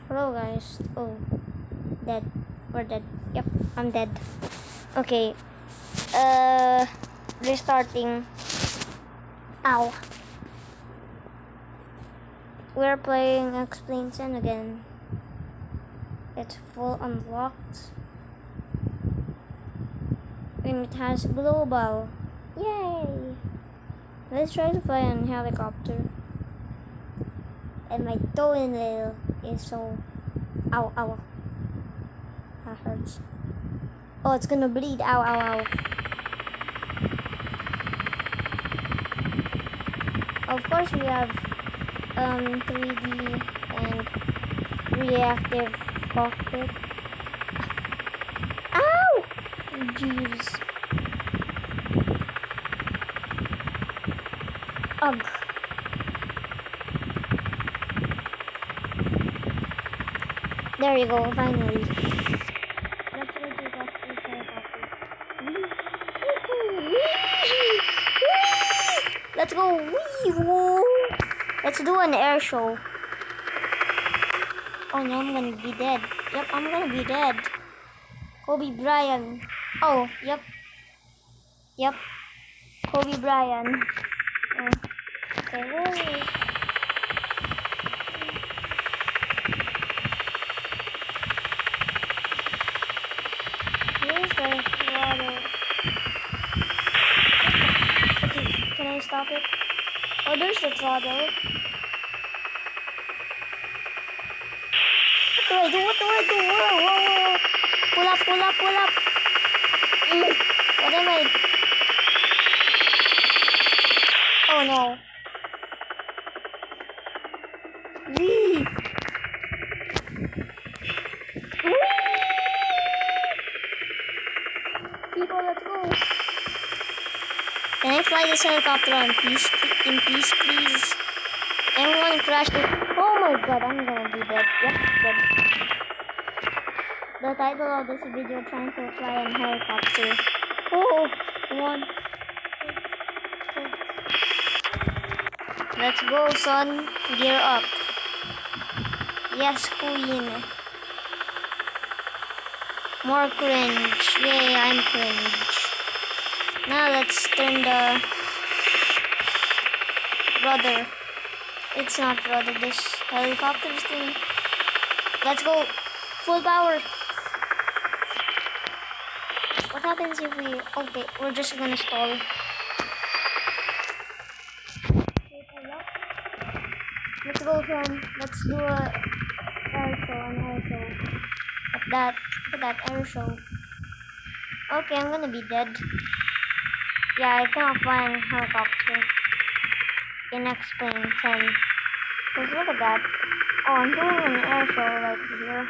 Hello guys. Oh, dead. We're dead. Yep, I'm dead. Okay. Restarting. Ow. We're playing Explain 10 again. It's full unlocked. And it has global. Yay! Let's try to fly on helicopter. And my toenail is so... Ow, ow. That hurts. Oh, it's gonna bleed. Ow, ow, ow. Of course, we have 3D and reactive cockpit. Ow! Jeez. Ugh. There you go, finally. Let's go take off this helicopter. Let's go. Wee, woo. Let's do an air show. Oh no, I'm gonna be dead. Yep, I'm gonna be dead. Kobe Bryant. Oh, yep. Yep. Kobe Bryant. Okay, woo. Where's the water? Okay, can I stop it? Oh, there's the throttle. What do I do? What do I do? Whoa, whoa, whoa. Pull up, pull up, pull up. What am I? Oh no. Wee. Wee. People, let's go. Can I fly this helicopter in peace, please? Everyone crashed it. Oh my god, I'm gonna be dead. Yep, dead. The title of this video, trying to fly in helicopter. Oh, one. Let's go, son. Gear up. Yes, queen. More cringe. Yay, I'm cringe. Now let's turn the rudder. It's not rudder, this helicopter thing. Let's go. Full power. What happens if we... Okay, we're just gonna stall. Let's go, son. Let's do a air show, an air show. Look at that air show. Okay, I'm gonna be dead. Yeah, I cannot fly in helicopter. In Explain 10. Cause look at that. Oh, I'm doing an air show right here.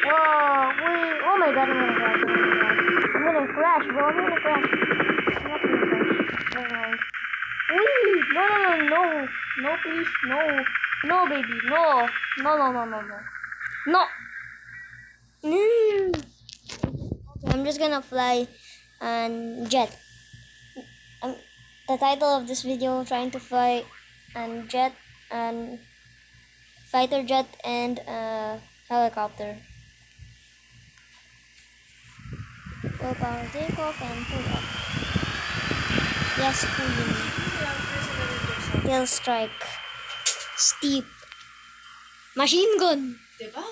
Whoa, wait. Oh my god, I'm gonna crash, bro. I'm gonna crash. I'm not gonna crash. Never mind. Wee! No. No, please, no. No, baby, no. No. No! Okay, I'm just gonna fly and jet. The title of this video, trying to fly and jet and fighter jet and helicopter. Full power takeoff and pull up. Yes, queen. Tail strike. Steep. Machine gun. Diba?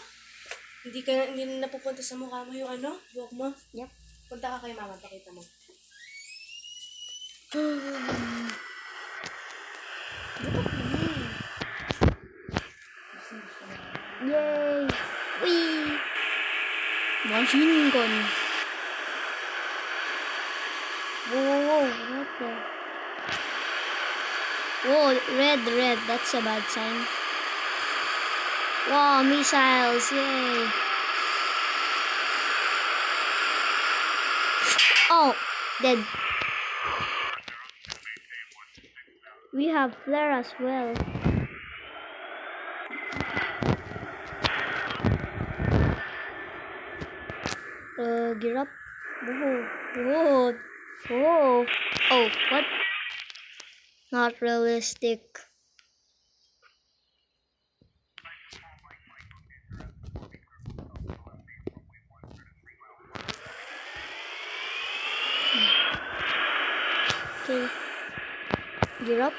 Hindi na napupunta sa mukha mo yung ano, buhok mo. Yep. Punta ka kay mama, pakita mo. Yay! Wee! Machine gun. Whoa, what the? Whoa, red, that's a bad sign. Wow, missiles, yay! Oh, dead. We have flare as well. Gear up. Whoa. Oh, what? Not realistic. Okay. Gear up.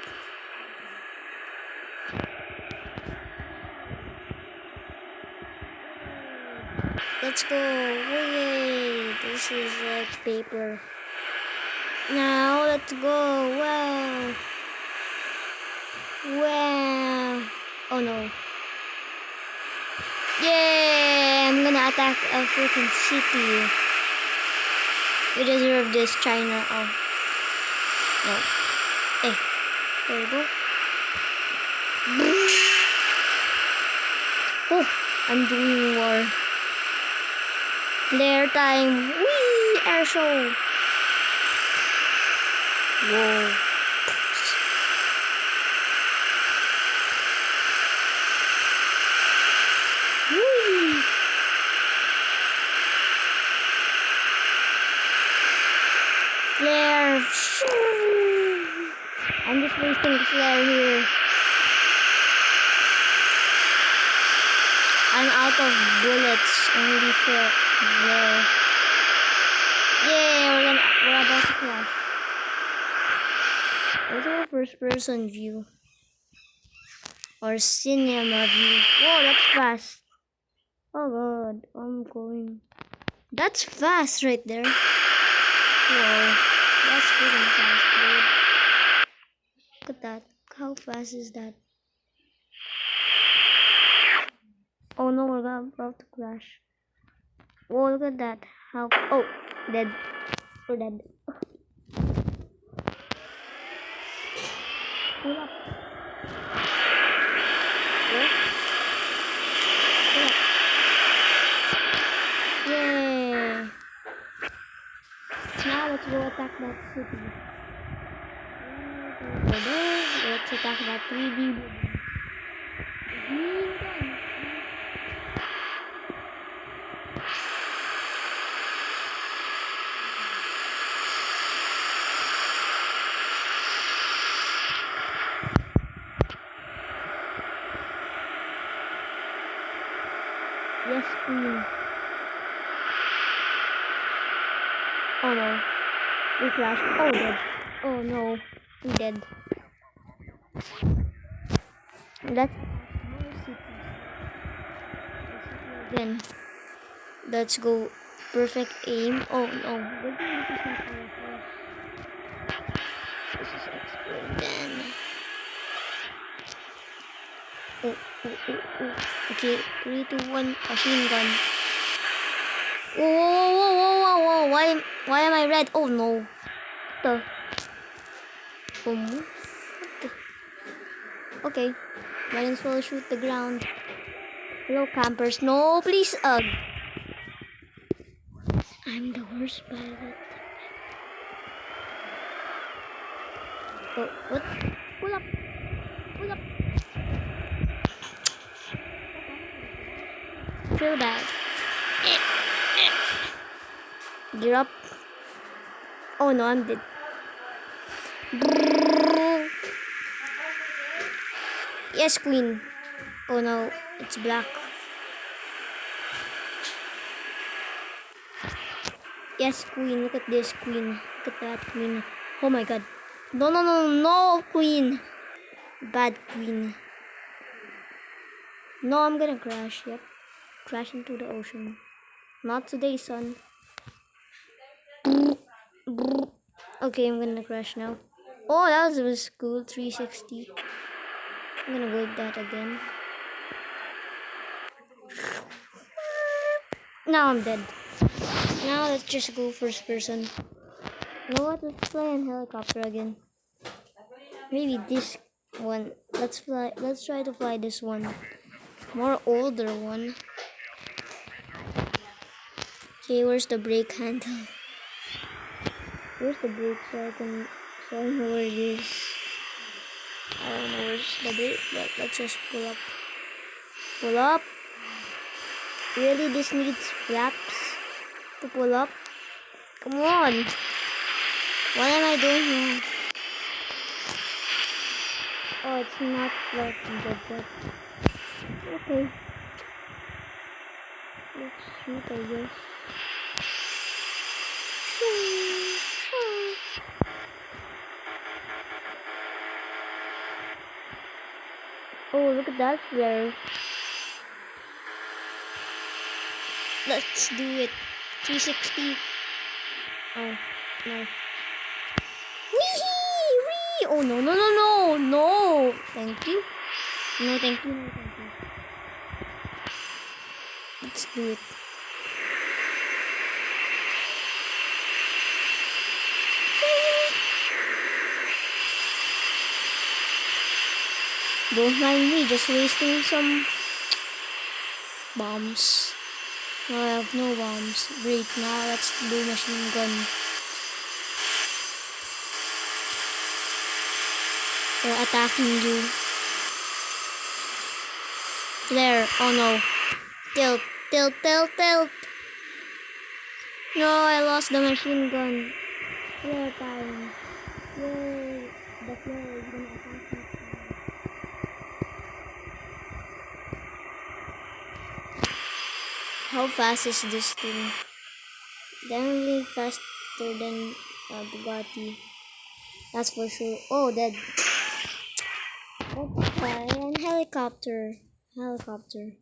Let's go. Yay! This is like paper. Now let's go. Wow. Wow. Oh no. Yeah! I'm gonna attack a freaking city. We deserve this, China. Oh. No. Hey. There you go. Oh, I'm doing war. Flare time. Whee! Air show. Whoa. Whee! Flare. I'm just wasting the flare here. I'm out of bullets. Only flare. Yeah, we're about to crash. What's our first person view? Or cinema view? Whoa, that's fast. Oh god, I'm going. That's fast right there. Whoa, that's freaking fast, dude. Look at that. How fast is that? Oh no, we're about to crash. Whoa, look at that. How? Oh, dead. We're dead. Pull up. Where? Pull up. Yay! Now let's go attack that city. Let's attack that 3D building. Yes, queen. Oh no. We crashed. Oh, dead. Oh no. We dead. Let's again. Let's go. Perfect aim. Oh no. Good thing this is not our first. This is explode then. Oh. Okay. 3, 2, 1. Machine gun. Whoa. Why am I red? Oh no. The. Okay. Might as well shoot the ground. Hello, campers. No, please. I'm the worst pilot. Oh, what? Pull up. Feel bad. Gear up. Oh no, I'm dead. Yes, queen. Oh no, it's black. Yes, queen. Look at this, queen. Look at that, queen. Oh my god. No, queen. Bad queen. No, I'm gonna crash. Yep. Crash into the ocean. Not today, son. Okay, I'm gonna crash now. Oh, that was cool. 360. I'm gonna go with that again. Now I'm dead. Now let's just go first person. You know what? Let's fly an helicopter again. Maybe this one. Let's try to fly this one. More older one. Okay, where's the brake handle? Where's the brake so I know where it is. I don't know where's the brake, but let's just pull up. Pull up. Really, this needs flaps to pull up? Come on. What am I doing here? Oh, it's not like that. Okay. Let's shoot, I guess. Oh, look at that flare. Let's do it. 360. Oh, no. Wee! Wee! Oh, no, no, no, no! No! Thank you. No, thank you. No, thank you. Let's do it. Don't mind me, just wasting some bombs. No, I have no bombs. Great, now let's do machine gun. They're attacking you. Flare, oh no. Tilt, tilt, tilt, tilt. No, I lost the machine gun. Flare time. Yay, the flare is gonna attack me. How fast is this thing? Definitely faster than Bugatti. That's for sure. Oh, dead. Okay, and helicopter. Helicopter.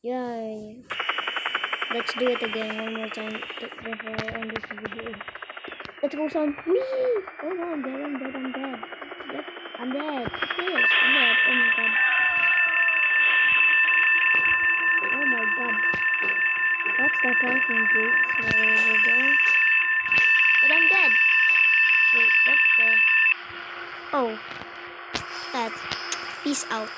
Yay. Let's do it again one more time before I end this video. Let's go some. Whee! Oh no, I'm dead, I'm dead, I'm dead. Yep, I'm dead. Yes, I'm dead. Oh my god. Oh my god. That's the parking brake. So over there. But I'm dead. Wait, what the? Oh. That. Peace out.